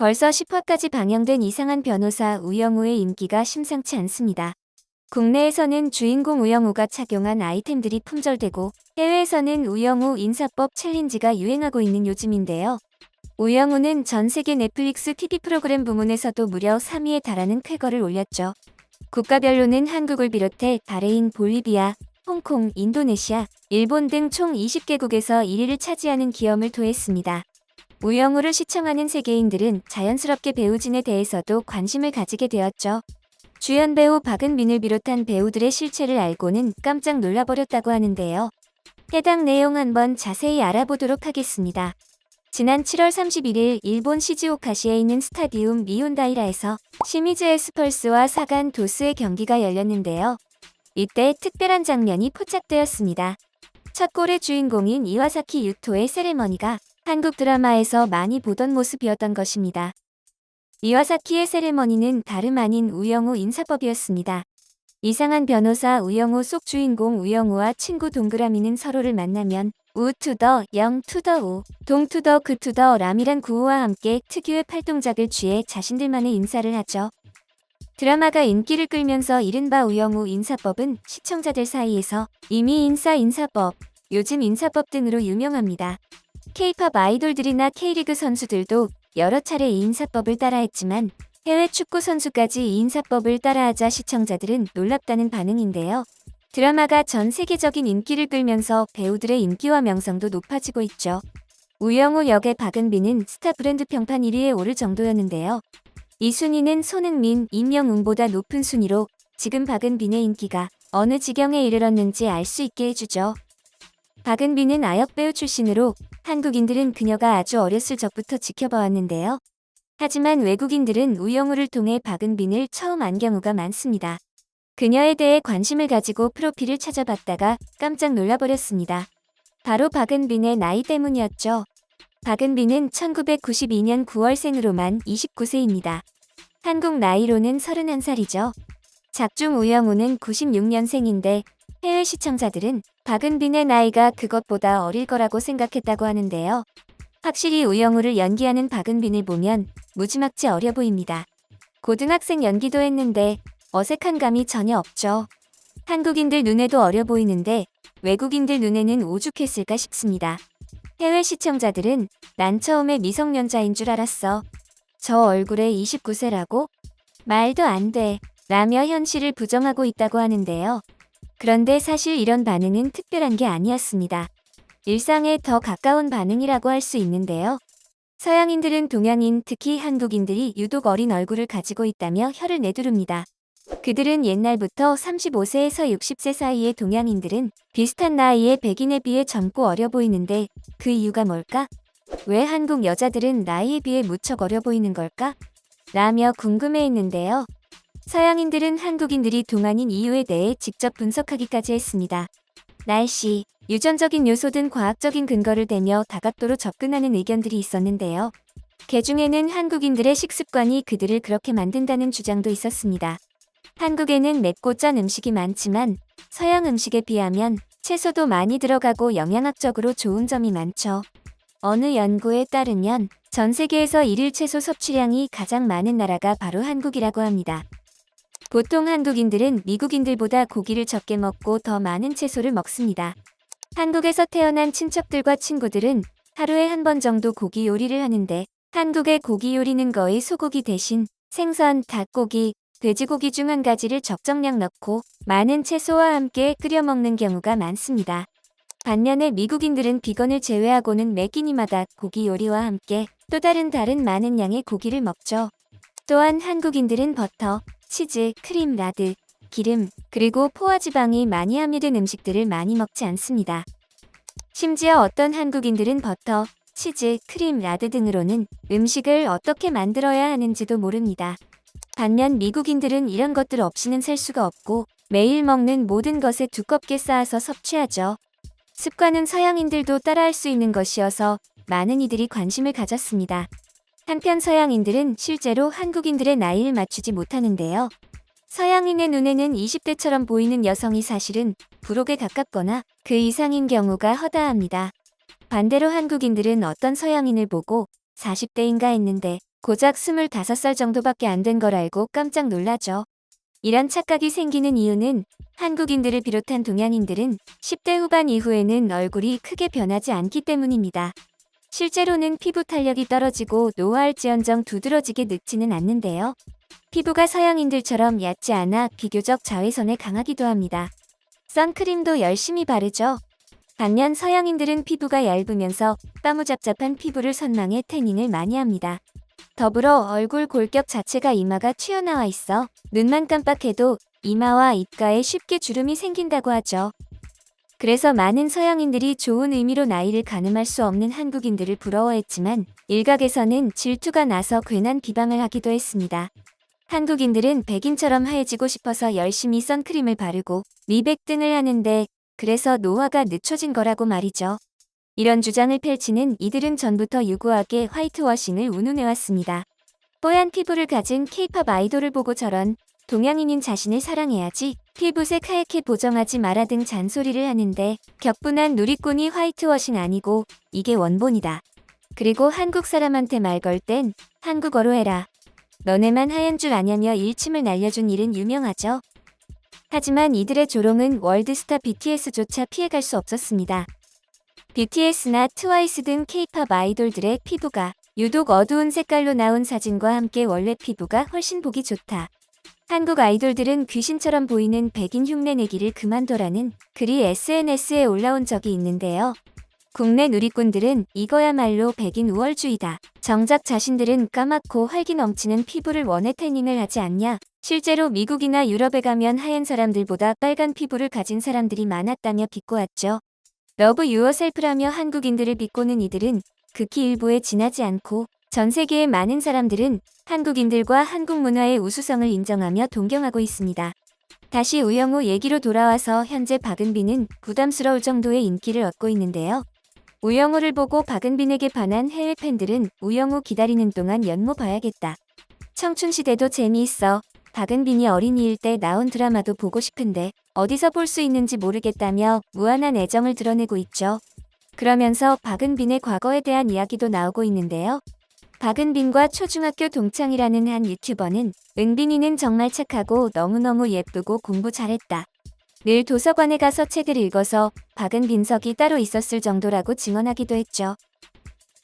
벌써 10화까지 방영된 이상한 변호사 우영우의 인기가 심상치 않습니다. 국내에서는 주인공 우영우가 착용한 아이템들이 품절되고 해외에서는 우영우 인사법 챌린지가 유행하고 있는 요즘인데요. 우영우는 전 세계 넷플릭스 TV 프로그램 부문에서도 무려 3위에 달하는 쾌거를 올렸죠. 국가별로는 한국을 비롯해 바레인, 볼리비아, 홍콩, 인도네시아, 일본 등 총 20개국에서 1위를 차지하는 기염을 토했습니다. 우영우를 시청하는 세계인들은 자연스럽게 배우진에 대해서도 관심을 가지게 되었죠. 주연 배우 박은빈을 비롯한 배우들의 실체를 알고는 깜짝 놀라버렸다고 하는데요. 해당 내용 한번 자세히 알아보도록 하겠습니다. 지난 7월 31일 일본 시즈오카시에 있는 스타디움 미혼다이라에서 시미즈 에스펄스와 사간 도스의 경기가 열렸는데요. 이때 특별한 장면이 포착되었습니다. 첫 골의 주인공인 이와사키 유토의 세레머니가 한국 드라마에서 많이 보던 모습이었던 것입니다. 이와사키의 세레머니는 다름 아닌 우영우 인사법이었습니다. 이상한 변호사 우영우 속 주인공 우영우와 친구 동그라미는 서로를 만나면 우 투더 영 투더 우, 동 투더 그 투더 람이란 구호와 함께 특유의 팔동작을 취해 자신들만의 인사를 하죠. 드라마가 인기를 끌면서 이른바 우영우 인사법은 시청자들 사이에서 이미 인사법, 요즘 인사법 등으로 유명합니다. K-팝 아이돌들이나 K리그 선수들도 여러 차례 이 인사법을 따라했지만 해외 축구 선수까지 이 인사법을 따라하자 시청자들은 놀랍다는 반응인데요. 드라마가 전 세계적인 인기를 끌면서 배우들의 인기와 명성도 높아지고 있죠. 우영우 역의 박은빈은 스타 브랜드 평판 1위에 오를 정도였는데요. 이 순위는 손흥민, 임영웅보다 높은 순위로 지금 박은빈의 인기가 어느 지경에 이르렀는지 알 수 있게 해주죠. 박은빈은 아역배우 출신으로 한국인들은 그녀가 아주 어렸을 적부터 지켜봐왔는데요. 하지만 외국인들은 우영우를 통해 박은빈을 처음 안 경우가 많습니다. 그녀에 대해 관심을 가지고 프로필을 찾아봤다가 깜짝 놀라버렸습니다. 바로 박은빈의 나이 때문이었죠. 박은빈은 1992년 9월생으로만 29세입니다. 한국 나이로는 31살이죠. 작중 우영우는 96년생인데 해외 시청자들은 박은빈의 나이가 그것보다 어릴 거라고 생각했다고 하는데요. 확실히 우영우를 연기하는 박은빈을 보면 무지막지 어려 보입니다. 고등학생 연기도 했는데 어색한 감이 전혀 없죠. 한국인들 눈에도 어려 보이는데 외국인들 눈에는 오죽했을까 싶습니다. 해외 시청자들은 난 처음에 미성년자인 줄 알았어. 저 얼굴에 29세라고? 말도 안 돼. 라며 현실을 부정하고 있다고 하는데요. 그런데 사실 이런 반응은 특별한 게 아니었습니다. 일상에 더 가까운 반응이라고 할 수 있는데요. 서양인들은 동양인, 특히 한국인들이 유독 어린 얼굴을 가지고 있다며 혀를 내두릅니다. 그들은 옛날부터 35세에서 60세 사이의 동양인들은 비슷한 나이의 백인에 비해 젊고 어려 보이는데 그 이유가 뭘까? 왜 한국 여자들은 나이에 비해 무척 어려 보이는 걸까? 라며 궁금해했는데요. 서양인들은 한국인들이 동안인 이유에 대해 직접 분석하기까지 했습니다. 날씨, 유전적인 요소 등 과학적인 근거를 대며 다각도로 접근하는 의견들이 있었는데요. 개중에는 한국인들의 식습관이 그들을 그렇게 만든다는 주장도 있었습니다. 한국에는 맵고 짠 음식이 많지만 서양 음식에 비하면 채소도 많이 들어가고 영양학적으로 좋은 점이 많죠. 어느 연구에 따르면 전 세계에서 일일 채소 섭취량이 가장 많은 나라가 바로 한국이라고 합니다. 보통 한국인들은 미국인들보다 고기를 적게 먹고 더 많은 채소를 먹습니다. 한국에서 태어난 친척들과 친구들은 하루에 한 번 정도 고기 요리를 하는데 한국의 고기 요리는 거의 소고기 대신 생선, 닭고기, 돼지고기 중 한 가지를 적정량 넣고 많은 채소와 함께 끓여 먹는 경우가 많습니다. 반면에 미국인들은 비건을 제외하고는 매 끼니마다 고기 요리와 함께 또 다른 많은 양의 고기를 먹죠. 또한 한국인들은 버터, 치즈, 크림, 라드, 기름, 그리고 포화지방이 많이 함유된 음식들을 많이 먹지 않습니다. 심지어 어떤 한국인들은 버터, 치즈, 크림, 라드 등으로는 음식을 어떻게 만들어야 하는지도 모릅니다. 반면 미국인들은 이런 것들 없이는 살 수가 없고 매일 먹는 모든 것에 두껍게 쌓아서 섭취하죠. 습관은 서양인들도 따라할 수 있는 것이어서 많은 이들이 관심을 가졌습니다. 한편 서양인들은 실제로 한국인들의 나이를 맞추지 못하는데요. 서양인의 눈에는 20대처럼 보이는 여성이 사실은 부록에 가깝거나 그 이상인 경우가 허다합니다. 반대로 한국인들은 어떤 서양인을 보고 40대인가 했는데 고작 25살 정도밖에 안 된 걸 알고 깜짝 놀라죠. 이런 착각이 생기는 이유는 한국인들을 비롯한 동양인들은 10대 후반 이후에는 얼굴이 크게 변하지 않기 때문입니다. 실제로는 피부 탄력이 떨어지고 노화할지언정 두드러지게 늙지는 않는데요. 피부가 서양인들처럼 얕지 않아 비교적 자외선에 강하기도 합니다. 선크림도 열심히 바르죠. 반면 서양인들은 피부가 얇으면서 빠무잡잡한 피부를 선망해 태닝을 많이 합니다. 더불어 얼굴 골격 자체가 이마가 튀어나와 있어 눈만 깜빡해도 이마와 입가에 쉽게 주름이 생긴다고 하죠. 그래서 많은 서양인들이 좋은 의미로 나이를 가늠할 수 없는 한국인들을 부러워했지만 일각에서는 질투가 나서 괜한 비방을 하기도 했습니다. 한국인들은 백인처럼 하얘지고 싶어서 열심히 선크림을 바르고 미백 등을 하는데 그래서 노화가 늦춰진 거라고 말이죠. 이런 주장을 펼치는 이들은 전부터 유구하게 화이트워싱을 운운해왔습니다. 뽀얀 피부를 가진 K-팝 아이돌을 보고 저런 동양인인 자신을 사랑해야지 피부색 하얗게 보정하지 마라 등 잔소리를 하는데 격분한 누리꾼이 화이트워싱 아니고 이게 원본이다. 그리고 한국 사람한테 말 걸 땐 한국어로 해라. 너네만 하얀 줄 아냐며 일침을 날려준 일은 유명하죠. 하지만 이들의 조롱은 월드스타 BTS조차 피해갈 수 없었습니다. BTS나 트와이스 등 K-팝 아이돌들의 피부가 유독 어두운 색깔로 나온 사진과 함께 원래 피부가 훨씬 보기 좋다. 한국 아이돌들은 귀신처럼 보이는 백인 흉내내기를 그만둬라는 글이 SNS에 올라온 적이 있는데요. 국내 누리꾼들은 이거야말로 백인 우월주의다. 정작 자신들은 까맣고 활기 넘치는 피부를 원해 태닝을 하지 않냐. 실제로 미국이나 유럽에 가면 하얀 사람들보다 빨간 피부를 가진 사람들이 많았다며 비꼬았죠. 러브 유어셀프라며 한국인들을 비꼬는 이들은 극히 일부에 지나지 않고 전 세계의 많은 사람들은 한국인들과 한국 문화의 우수성을 인정하며 동경하고 있습니다. 다시 우영우 얘기로 돌아와서 현재 박은빈은 부담스러울 정도의 인기를 얻고 있는데요. 우영우를 보고 박은빈에게 반한 해외 팬들은 우영우 기다리는 동안 연모 봐야겠다. 청춘시대도 재미있어. 박은빈이 어린이일 때 나온 드라마도 보고 싶은데 어디서 볼 수 있는지 모르겠다며 무한한 애정을 드러내고 있죠. 그러면서 박은빈의 과거에 대한 이야기도 나오고 있는데요. 박은빈과 초중학교 동창이라는 한 유튜버는 은빈이는 정말 착하고 너무너무 예쁘고 공부 잘했다. 늘 도서관에 가서 책을 읽어서 박은빈석이 따로 있었을 정도라고 증언하기도 했죠.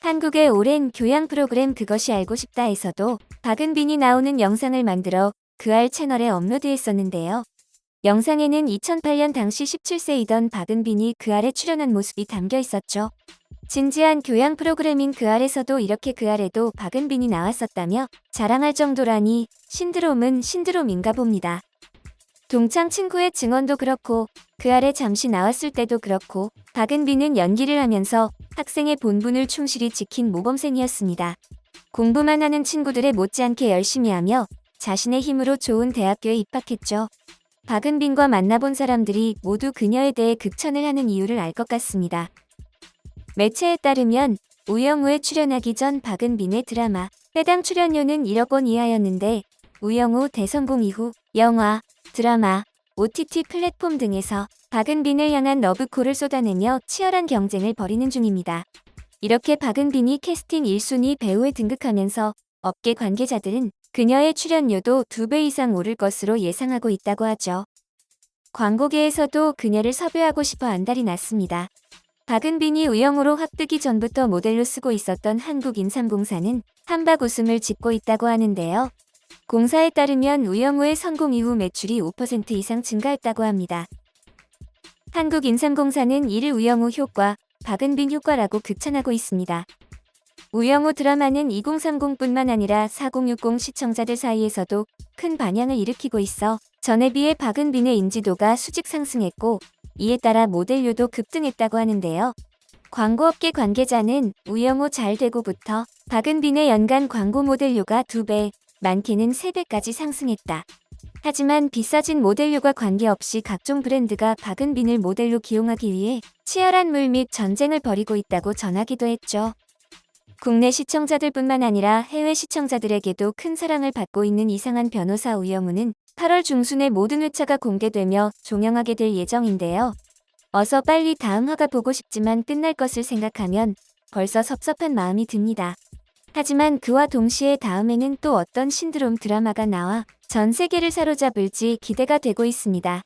한국의 오랜 교양 프로그램 그것이 알고 싶다에서도 박은빈이 나오는 영상을 만들어 그알 채널에 업로드했었는데요. 영상에는 2008년 당시 17세이던 박은빈이 그알에 출연한 모습이 담겨 있었죠. 진지한 교양 프로그램인 그알에서도 이렇게 그알에도 박은빈이 나왔었다며 자랑할 정도라니 신드롬은 신드롬인가 봅니다. 동창 친구의 증언도 그렇고 그알에 잠시 나왔을 때도 그렇고 박은빈은 연기를 하면서 학생의 본분을 충실히 지킨 모범생이었습니다. 공부만 하는 친구들에 못지않게 열심히 하며 자신의 힘으로 좋은 대학교에 입학했죠. 박은빈과 만나본 사람들이 모두 그녀에 대해 극찬을 하는 이유를 알 것 같습니다. 매체에 따르면 우영우에 출연하기 전 박은빈의 드라마 해당 출연료는 1억 원 이하였는데 우영우 대성공 이후 영화, 드라마, OTT 플랫폼 등에서 박은빈을 향한 러브콜을 쏟아내며 치열한 경쟁을 벌이는 중입니다. 이렇게 박은빈이 캐스팅 1순위 배우에 등극하면서 업계 관계자들은 그녀의 출연료도 2배 이상 오를 것으로 예상하고 있다고 하죠. 광고계에서도 그녀를 섭외하고 싶어 안달이 났습니다. 박은빈이 우영우로 확 뜨기 전부터 모델로 쓰고 있었던 한국인삼공사는 한박 웃음을 짓고 있다고 하는데요. 공사에 따르면 우영우의 성공 이후 매출이 5% 이상 증가했다고 합니다. 한국인삼공사는 이를 우영우 효과, 박은빈 효과라고 극찬하고 있습니다. 우영우 드라마는 2030뿐만 아니라 4060 시청자들 사이에서도 큰 반향을 일으키고 있어 전에 비해 박은빈의 인지도가 수직 상승했고 이에 따라 모델료도 급등했다고 하는데요. 광고업계 관계자는 우영우 잘 되고부터 박은빈의 연간 광고 모델료가 2배, 많게는 3배까지 상승했다. 하지만 비싸진 모델료가 관계없이 각종 브랜드가 박은빈을 모델로 기용하기 위해 치열한 물 및 전쟁을 벌이고 있다고 전하기도 했죠. 국내 시청자들뿐만 아니라 해외 시청자들에게도 큰 사랑을 받고 있는 이상한 변호사 우영우는 8월 중순에 모든 회차가 공개되며 종영하게 될 예정인데요. 어서 빨리 다음 화가 보고 싶지만 끝날 것을 생각하면 벌써 섭섭한 마음이 듭니다. 하지만 그와 동시에 다음에는 또 어떤 신드롬 드라마가 나와 전 세계를 사로잡을지 기대가 되고 있습니다.